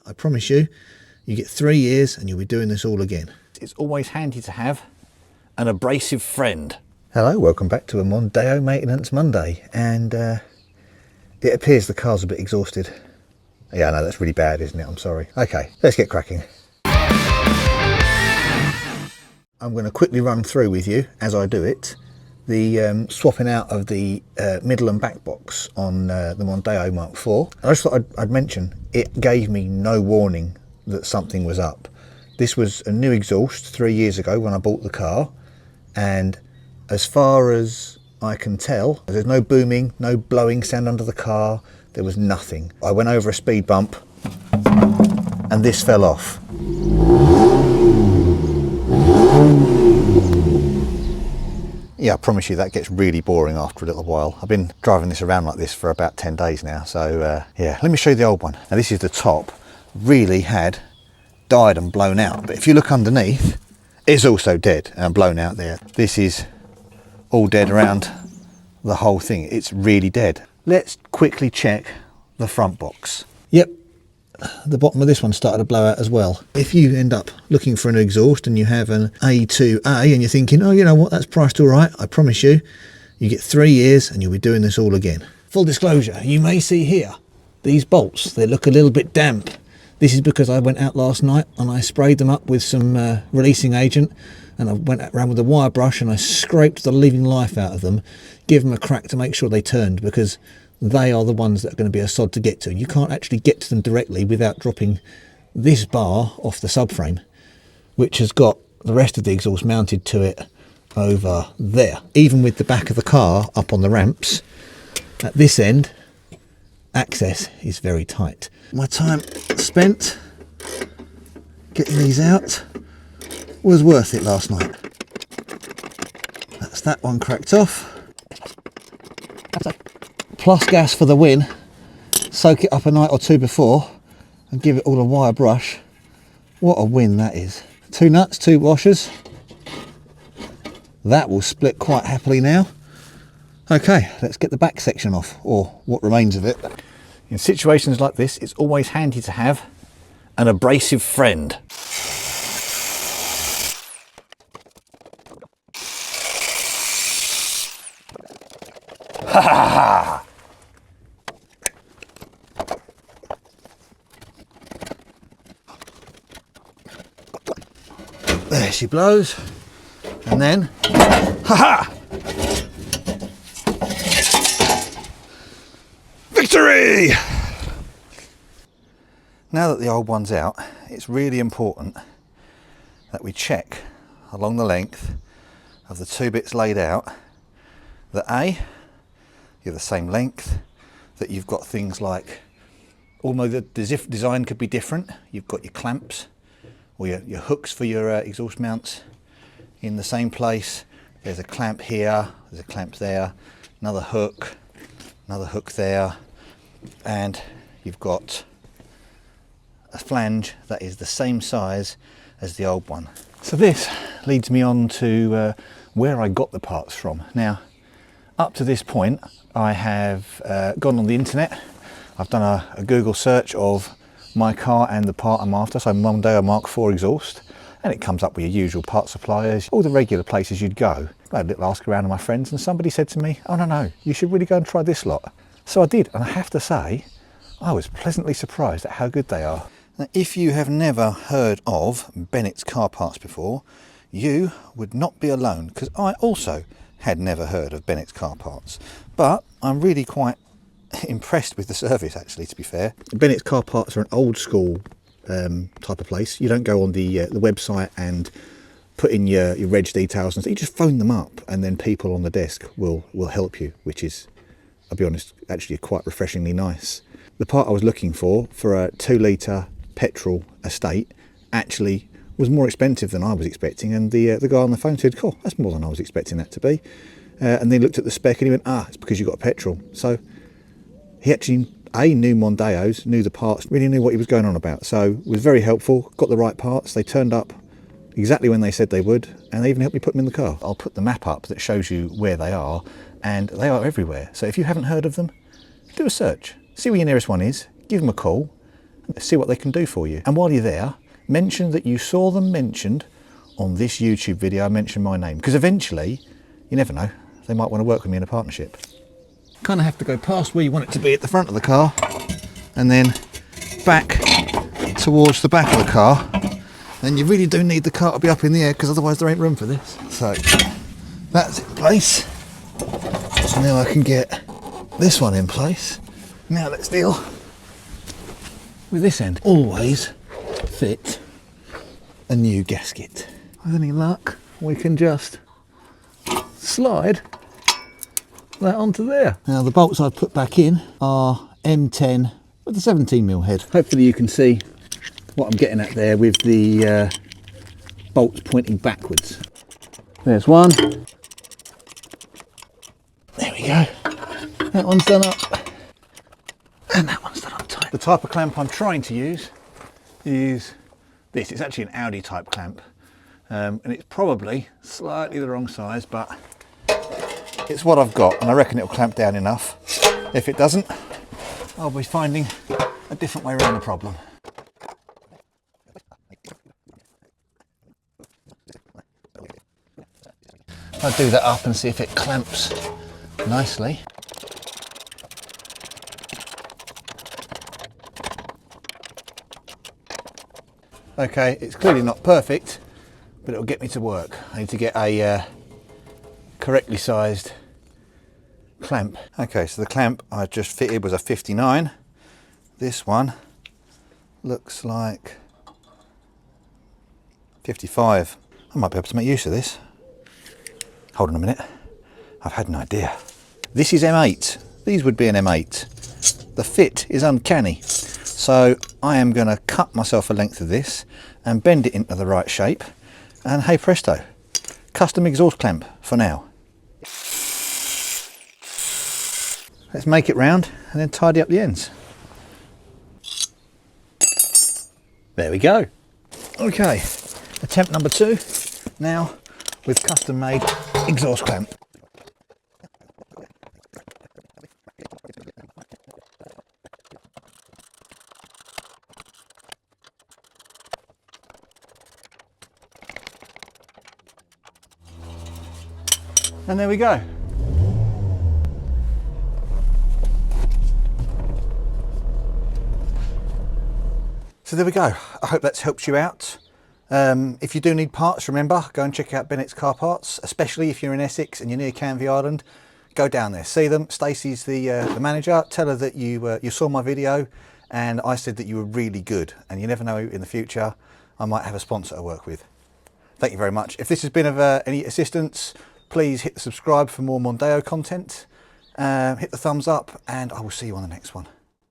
I promise you, you get 3 years and you'll be doing this all again. It's always handy to have an abrasive friend. Hello, welcome back to a Mondeo Maintenance Monday, and it appears the car's a bit exhausted. Yeah, I know, that's really bad, isn't it? I'm sorry. Okay, let's get cracking. I'm going to quickly run through with you, as I do it, the swapping out of the middle and back box on the Mondeo Mk4. I just thought I'd mention, it gave me no warning that something was up. This was a new exhaust 3 years ago when I bought the car, and as far as I can tell, there's no booming, no blowing sound under the car, there was nothing. I went over a speed bump and this fell off. Yeah, I promise you that gets really boring after a little while. I've been driving this around like this for about 10 days now, so yeah, let me show you the old one. Now this is the top, really had died and blown out, but if you look underneath, it's also dead and blown out there. This is all dead around the whole thing. It's really dead. Let's quickly check the front box. Yep, the bottom of this one started to blow out as well. If you end up looking for an exhaust and you have an A2A and you're thinking, oh, you know what, that's priced all right, I promise you, you get 3 years and you'll be doing this all again. Full disclosure, you may see here, these bolts, they look a little bit damp. This is because I went out last night and I sprayed them up with some releasing agent, and I went around with a wire brush and I scraped the living life out of them, give them a crack to make sure they turned, because they are the ones that are going to be a sod to get to. You can't actually get to them directly without dropping this bar off the subframe, which has got the rest of the exhaust mounted to it over there. Even with the back of the car up on the ramps, at this end, access is very tight. My time spent getting these out was worth it last night. That's that one cracked off. Plus gas for the win. Soak it up a night or two before and give it all a wire brush. What a win that is. 2 nuts, 2 washers. That will split quite happily now. Okay, let's get the back section off, or what remains of it. In situations like this, it's always handy to have an abrasive friend. Ha ha ha! There she blows, and then, ha ha! Victory! Now that the old one's out, it's really important that we check along the length of the 2 bits laid out that A, you're the same length, that you've got things like, although the design could be different, you've got your clamps or your hooks for your exhaust mounts in the same place. There's a clamp here, there's a clamp there, another hook there, and you've got a flange that is the same size as the old one. So this leads me on to where I got the parts from. Now, up to this point, I have gone on the internet. I've done a Google search of my car and the part I'm after, so Mondeo Mk4 exhaust, and it comes up with your usual part suppliers, all the regular places you'd go. I had a little ask around with my friends, and somebody said to me, oh no, you should really go and try this lot. So I did, and I have to say, I was pleasantly surprised at how good they are. Now, if you have never heard of Bennett's Car Parts before, you would not be alone, because I also had never heard of Bennett's Car Parts. But I'm really quite impressed with the service, actually, to be fair. Bennett's Car Parts are an old school type of place. You don't go on the website and put in your reg details and stuff. You just phone them up, and then people on the desk will help you, which is, I'll be honest, actually quite refreshingly nice. The part I was looking for a 2-litre petrol estate actually was more expensive than I was expecting, and the guy on the phone said, "Cool, that's more than I was expecting that to be." And then looked at the spec and he went, it's because you've got a petrol. So he actually knew Mondeos, knew the parts, really knew what he was going on about. So was very helpful, got the right parts. They turned up exactly when they said they would, and they even helped me put them in the car. I'll put the map up that shows you where they are, and they are everywhere. So if you haven't heard of them, do a search, see where your nearest one is, give them a call, Let's see what they can do for you. And while you're there, mention that you saw them mentioned on this YouTube video. I mentioned my name, because eventually, you never know, they might want to work with me in a partnership. Kind of have to go past where you want it to be at the front of the car, and then back towards the back of the car. And you really do need the car to be up in the air, because otherwise there ain't room for this. So that's in place. So now I can get this one in place. Now let's deal with this end. Always fit a new gasket. With any luck, we can just slide that onto there. Now the bolts I've put back in are M10 with a 17mm head. Hopefully you can see what I'm getting at there with the bolts pointing backwards. There's one. There we go. That one's done up. And that one's done up tight. The type of clamp I'm trying to use is this. It's actually an Audi type clamp. And it's probably slightly the wrong size, but it's what I've got, and I reckon it'll clamp down enough. If it doesn't, I'll be finding a different way around the problem. I'll do that up and see if it clamps nicely. Okay, it's clearly not perfect, but it'll get me to work. I need to get a correctly sized clamp. Okay, so the clamp I just fitted was a 59. This one looks like 55. I might be able to make use of this. Hold on a minute, I've had an idea. This is M8, these would be an M8. The fit is uncanny. So I am going to cut myself a length of this and bend it into the right shape, and hey presto, custom exhaust clamp for now. Let's make it round and then tidy up the ends. There we go. Okay, attempt number 2 now with custom made exhaust clamp. And there we go. So there we go. I hope that's helped you out. If you do need parts, remember, go and check out Bennett's Car Parts, especially if you're in Essex and you're near Canvey Island. Go down there, see them. Stacey's the manager. Tell her that you saw my video and I said that you were really good, and you never know, in the future I might have a sponsor to work with. Thank you very much. If this has been of any assistance, please hit the subscribe for more Mondeo content, hit the thumbs up, and I will see you on the next one.